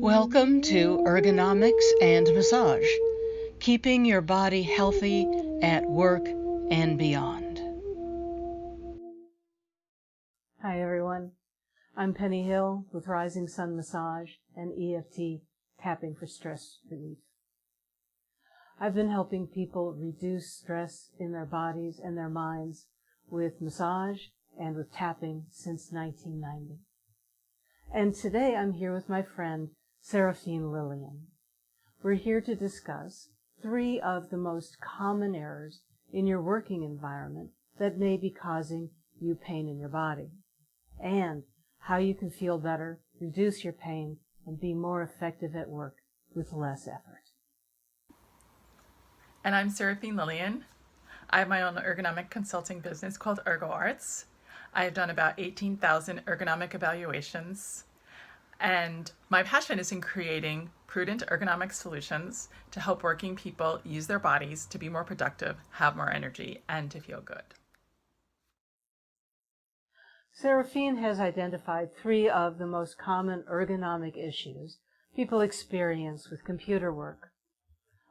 Welcome to Ergonomics and Massage, keeping your body healthy at work and beyond. Hi everyone, I'm Penny Hill with Rising Sun Massage and EFT Tapping for Stress Relief. I've been helping people reduce stress in their bodies and their minds with massage and with tapping since 1990. And today I'm here with my friend Seraphine Lillian. We're here to discuss 3 of the most common errors in your working environment that may be causing you pain in your body, and how you can feel better, reduce your pain, and be more effective at work with less effort. And I'm Seraphine Lillian. I have my own ergonomic consulting business called Ergo Arts. I have done about 18,000 ergonomic evaluations. And my passion is in creating prudent ergonomic solutions to help working people use their bodies to be more productive, have more energy, and to feel good. Seraphine has identified 3 of the most common ergonomic issues people experience with computer work.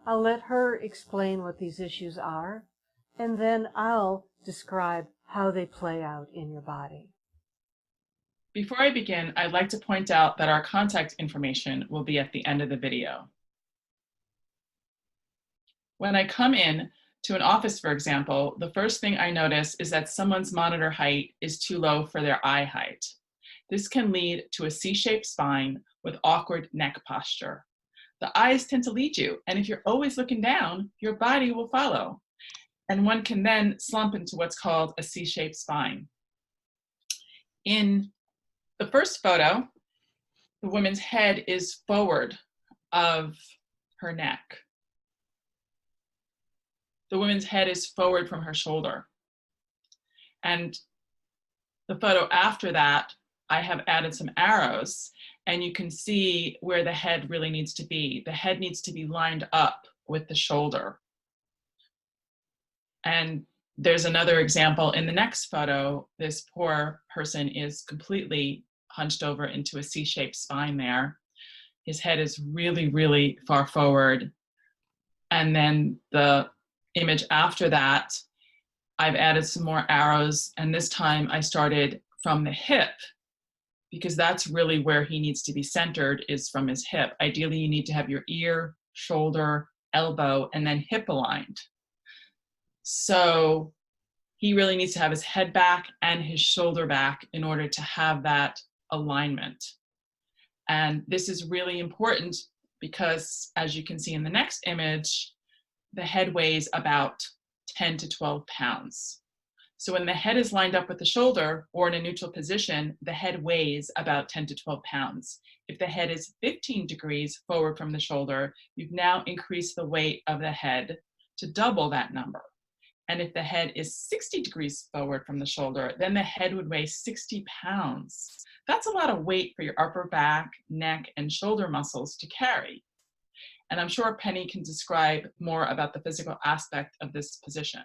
I'll let her explain what these issues are, and then I'll describe how they play out in your body. Before I begin, I'd like to point out that our contact information will be at the end of the video. When I come in to an office, for example, the first thing I notice is that someone's monitor height is too low for their eye height. This can lead to a C-shaped spine with awkward neck posture. The eyes tend to lead you, and if you're always looking down, your body will follow. And one can then slump into what's called a C-shaped spine. In the first photo, the woman's head is forward of her neck. The woman's head is forward from her shoulder. And the photo after that, I have added some arrows, and you can see where the head really needs to be. The head needs to be lined up with the shoulder. And there's another example in the next photo. This poor person is completely hunched over into a C-shaped spine there. His head is really, really far forward. And then the image after that, I've added some more arrows, and this time I started from the hip, because that's really where he needs to be centered, is from his hip. Ideally, you need to have your ear, shoulder, elbow, and then hip aligned. So he really needs to have his head back and his shoulder back in order to have that alignment. And this is really important because, as you can see in the next image, the head weighs about 10 to 12 pounds. So when the head is lined up with the shoulder or in a neutral position, the head weighs about 10 to 12 pounds. If the head is 15 degrees forward from the shoulder, you've now increased the weight of the head to double that number. And if the head is 60 degrees forward from the shoulder, then the head would weigh 60 pounds. That's a lot of weight for your upper back, neck, and shoulder muscles to carry. And I'm sure Penny can describe more about the physical aspect of this position.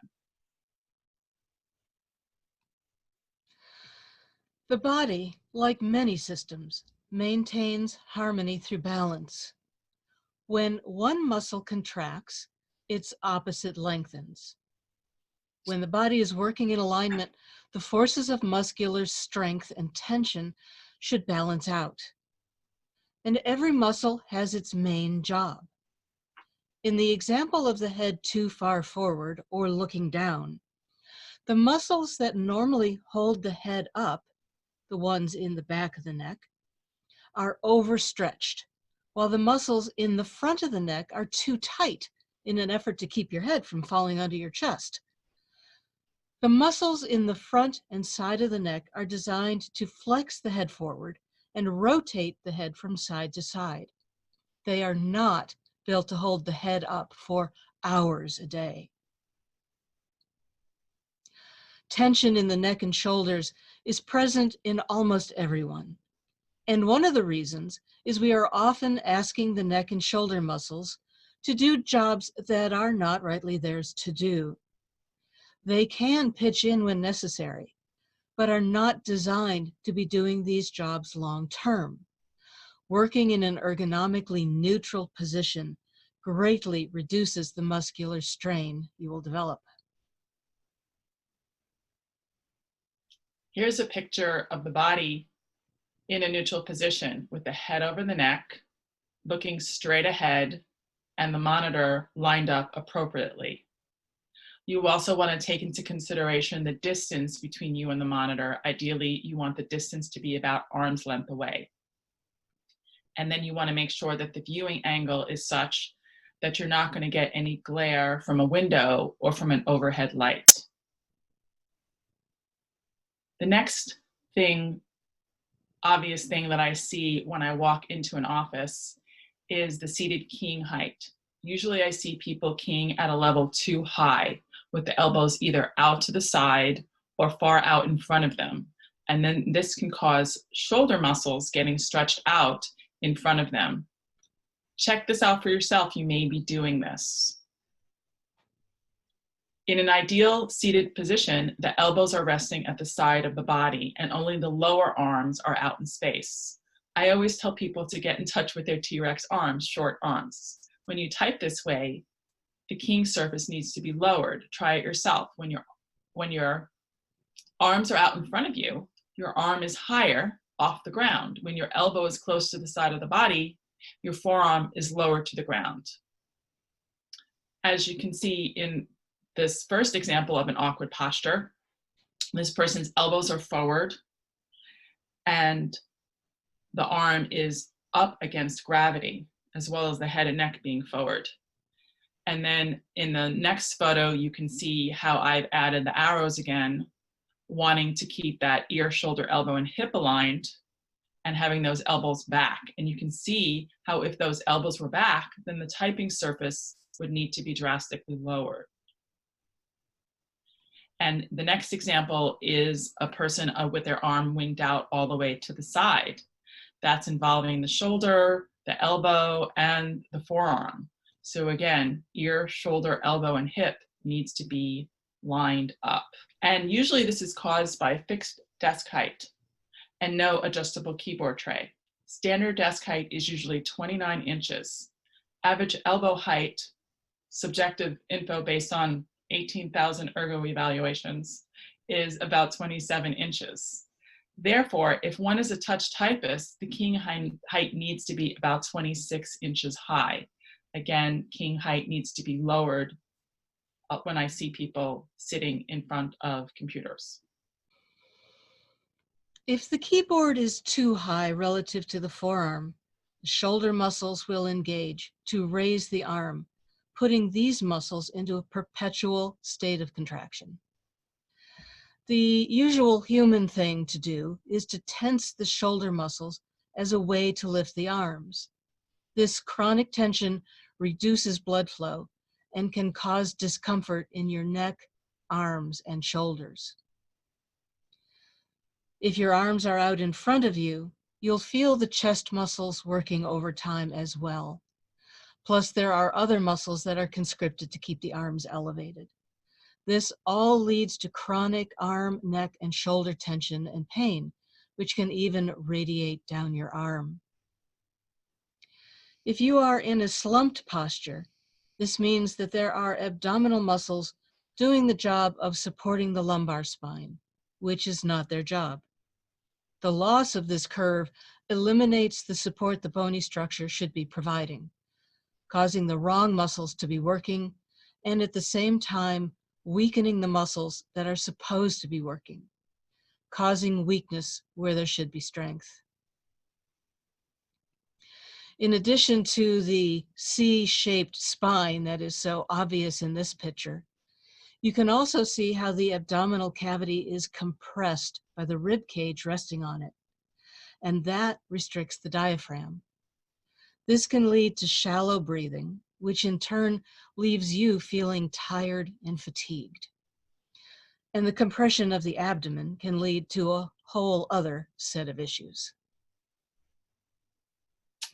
The body, like many systems, maintains harmony through balance. When one muscle contracts, its opposite lengthens. When the body is working in alignment, the forces of muscular strength and tension should balance out. And every muscle has its main job. In the example of the head too far forward or looking down, the muscles that normally hold the head up, the ones in the back of the neck, are overstretched, while the muscles in the front of the neck are too tight in an effort to keep your head from falling onto your chest. The muscles in the front and side of the neck are designed to flex the head forward and rotate the head from side to side. They are not built to hold the head up for hours a day. Tension in the neck and shoulders is present in almost everyone. And one of the reasons is we are often asking the neck and shoulder muscles to do jobs that are not rightly theirs to do. They can pitch in when necessary, but are not designed to be doing these jobs long term. Working in an ergonomically neutral position greatly reduces the muscular strain you will develop. Here's a picture of the body in a neutral position with the head over the neck, looking straight ahead, and the monitor lined up appropriately. You also want to take into consideration the distance between you and the monitor. Ideally, you want the distance to be about arm's length away. And then you want to make sure that the viewing angle is such that you're not going to get any glare from a window or from an overhead light. The next obvious thing that I see when I walk into an office is the seated keying height. Usually I see people keying at a level too high, with the elbows either out to the side or far out in front of them. And then this can cause shoulder muscles getting stretched out in front of them. Check this out for yourself. You may be doing this. In an ideal seated position, the elbows are resting at the side of the body and only the lower arms are out in space. I always tell people to get in touch with their T-Rex arms, short arms. When you type this way, the keying surface needs to be lowered. Try it yourself. When your arms are out in front of you, your arm is higher off the ground. When your elbow is close to the side of the body, your forearm is lower to the ground. As you can see in this first example of an awkward posture, this person's elbows are forward and the arm is up against gravity, as well as the head and neck being forward. And then in the next photo, you can see how I've added the arrows again, wanting to keep that ear, shoulder, elbow, and hip aligned and having those elbows back. And you can see how if those elbows were back, then the typing surface would need to be drastically lowered. And the next example is a person with their arm winged out all the way to the side. That's involving the shoulder, the elbow, and the forearm. So again, ear, shoulder, elbow, and hip needs to be lined up. And usually this is caused by fixed desk height and no adjustable keyboard tray. Standard desk height is usually 29 inches. Average elbow height, subjective info based on 18,000 ergo evaluations, is about 27 inches. Therefore, if one is a touch typist, the keying height needs to be about 26 inches high. Again, keying height needs to be lowered when I see people sitting in front of computers. If the keyboard is too high relative to the forearm, the shoulder muscles will engage to raise the arm, putting these muscles into a perpetual state of contraction. The usual human thing to do is to tense the shoulder muscles as a way to lift the arms. This chronic tension reduces blood flow and can cause discomfort in your neck, arms, and shoulders. If your arms are out in front of you, you'll feel the chest muscles working overtime as well. Plus, there are other muscles that are conscripted to keep the arms elevated. This all leads to chronic arm, neck, and shoulder tension and pain, which can even radiate down your arm. If you are in a slumped posture, this means that there are abdominal muscles doing the job of supporting the lumbar spine, which is not their job. The loss of this curve eliminates the support the bony structure should be providing, causing the wrong muscles to be working, and at the same time, weakening the muscles that are supposed to be working, causing weakness where there should be strength. In addition to the C-shaped spine that is so obvious in this picture, you can also see how the abdominal cavity is compressed by the rib cage resting on it, and that restricts the diaphragm. This can lead to shallow breathing, which in turn leaves you feeling tired and fatigued. And the compression of the abdomen can lead to a whole other set of issues.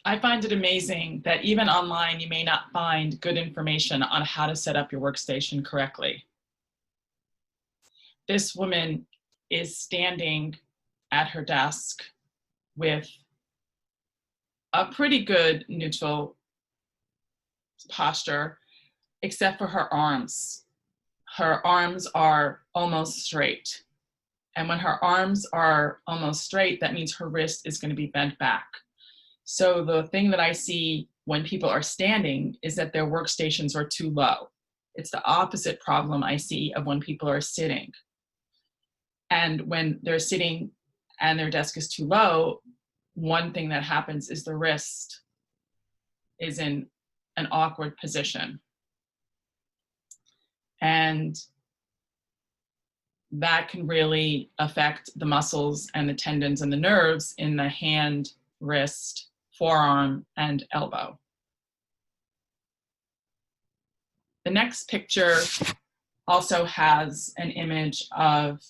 I find it amazing that even online, you may not find good information on how to set up your workstation correctly. This woman is standing at her desk with a pretty good neutral posture, except for her arms. Her arms are almost straight. And when her arms are almost straight, that means her wrist is going to be bent back. So the thing that I see when people are standing is that their workstations are too low. It's the opposite problem I see of when people are sitting. And when they're sitting and their desk is too low, one thing that happens is the wrist is in an awkward position. And that can really affect the muscles and the tendons and the nerves in the hand, wrist, forearm, and elbow. The next picture also has an image of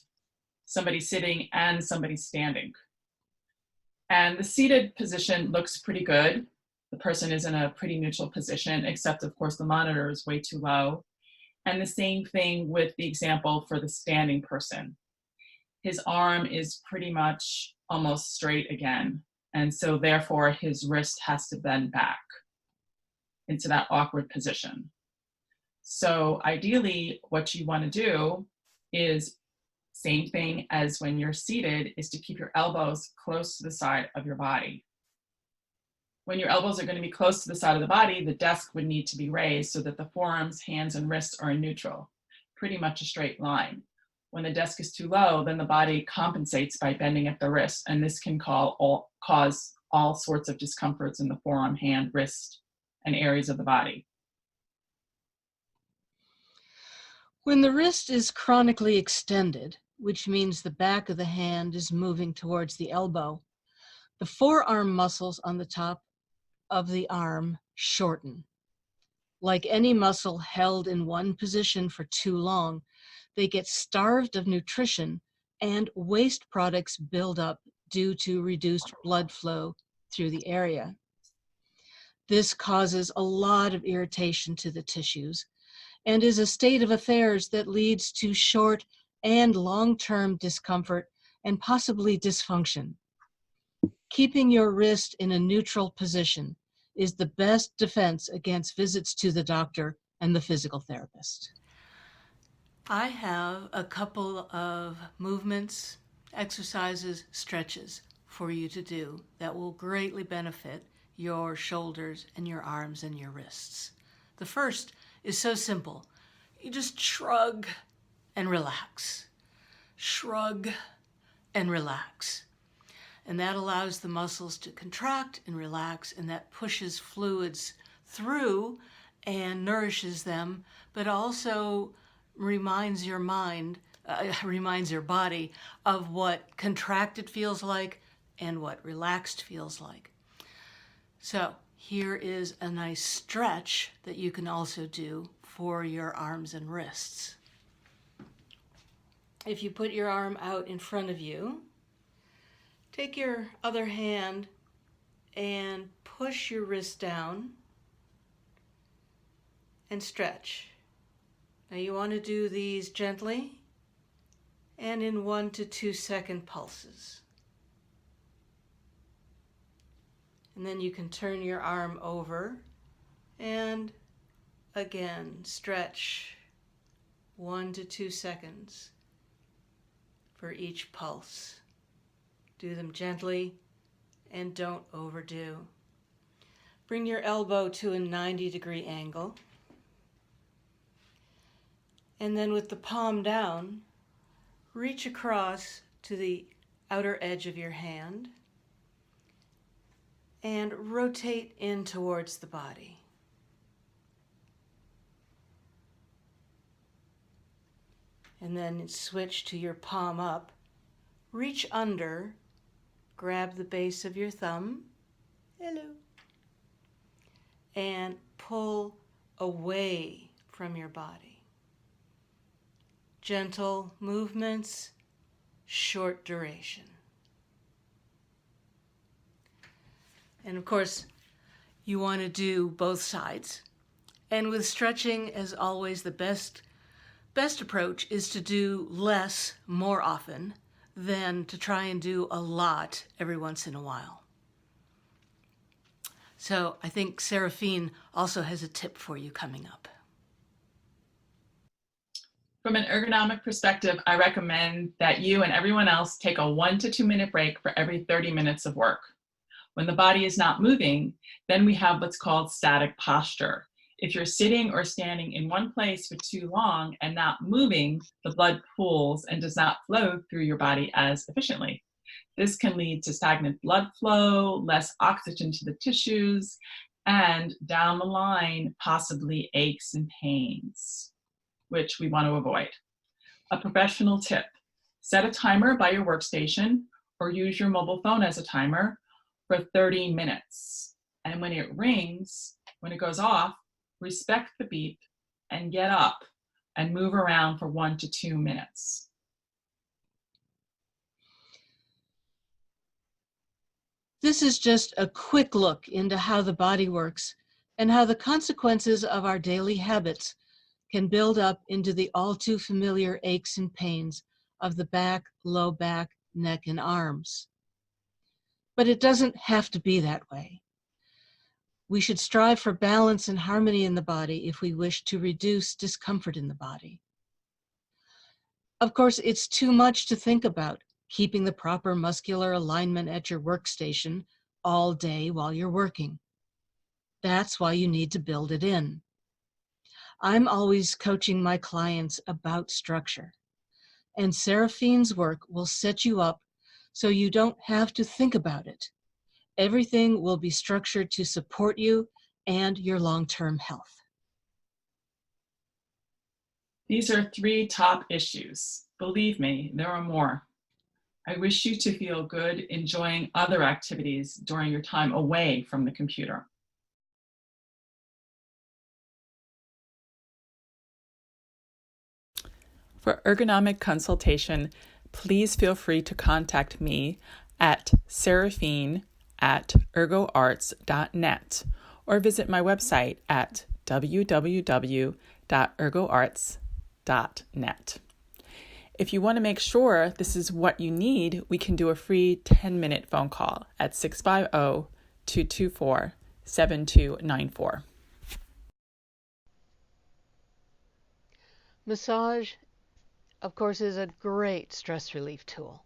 somebody sitting and somebody standing. And the seated position looks pretty good. The person is in a pretty neutral position, except of course the monitor is way too low. And the same thing with the example for the standing person. His arm is pretty much almost straight again. And so therefore his wrist has to bend back into that awkward position. So ideally what you want to do is same thing as when you're seated, is to keep your elbows close to the side of your body. When your elbows are going to be close to the side of the body, the desk would need to be raised so that the forearms, hands, and wrists are in neutral, pretty much a straight line. When the desk is too low, then the body compensates by bending at the wrist, and this can cause all sorts of discomforts in the forearm, hand, wrist, and areas of the body. When the wrist is chronically extended, which means the back of the hand is moving towards the elbow, the forearm muscles on the top of the arm shorten. Like any muscle held in one position for too long, they get starved of nutrition and waste products build up due to reduced blood flow through the area. This causes a lot of irritation to the tissues and is a state of affairs that leads to short and long-term discomfort and possibly dysfunction. Keeping your wrist in a neutral position is the best defense against visits to the doctor and the physical therapist. I have a couple of movements, exercises, stretches for you to do that will greatly benefit your shoulders and your arms and your wrists. The first is so simple. You just shrug and relax. Shrug and relax. And that allows the muscles to contract and relax, and that pushes fluids through and nourishes them, but also reminds your body of what contracted feels like and what relaxed feels like. So here is a nice stretch that you can also do for your arms and wrists. If you put your arm out in front of you, take your other hand and push your wrist down and stretch. Now you want to do these gently and in 1 to 2 second pulses. And then you can turn your arm over and again stretch 1 to 2 seconds for each pulse. Do them gently and don't overdo. Bring your elbow to a 90-degree angle. And then with the palm down, reach across to the outer edge of your hand and rotate in towards the body. And then switch to your palm up. Reach under, grab the base of your thumb, and pull away from your body. Gentle movements, short duration. And of course, you want to do both sides. And with stretching, as always, the best approach is to do less more often, than to try and do a lot every once in a while. So I think Seraphine also has a tip for you coming up. From an ergonomic perspective, I recommend that you and everyone else take a 1 to 2 minute break for every 30 minutes of work. When the body is not moving, then we have what's called static posture. If you're sitting or standing in one place for too long and not moving, the blood pools and does not flow through your body as efficiently. This can lead to stagnant blood flow, less oxygen to the tissues, and down the line, possibly aches and pains, which we want to avoid. A professional tip: set a timer by your workstation or use your mobile phone as a timer for 30 minutes. And when it rings, when it goes off, respect the beep and get up and move around for 1 to 2 minutes. This is just a quick look into how the body works and how the consequences of our daily habits can build up into the all too familiar aches and pains of the back, low back, neck, and arms. But it doesn't have to be that way. We should strive for balance and harmony in the body if we wish to reduce discomfort in the body. Of course, it's too much to think about keeping the proper muscular alignment at your workstation all day while you're working. That's why you need to build it in. I'm always coaching my clients about structure, and Seraphine's work will set you up so you don't have to think about it. Everything will be structured to support you and your long-term health. These are 3 top issues. Believe me, there are more. I wish you to feel good enjoying other activities during your time away from the computer. For ergonomic consultation, please feel free to contact me at seraphine@ergoarts.net or visit my website at www.ergoarts.net. If you want to make sure this is what you need, we can do a free 10-minute phone call at 650-224-7294. Massage, of course, is a great stress relief tool.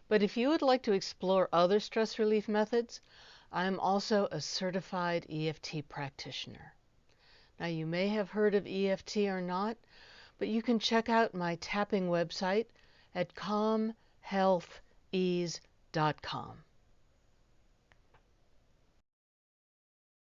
But if you would like to explore other stress relief methods, I am also a certified EFT practitioner. Now, you may have heard of EFT or not, but you can check out my tapping website at calmhealthease.com.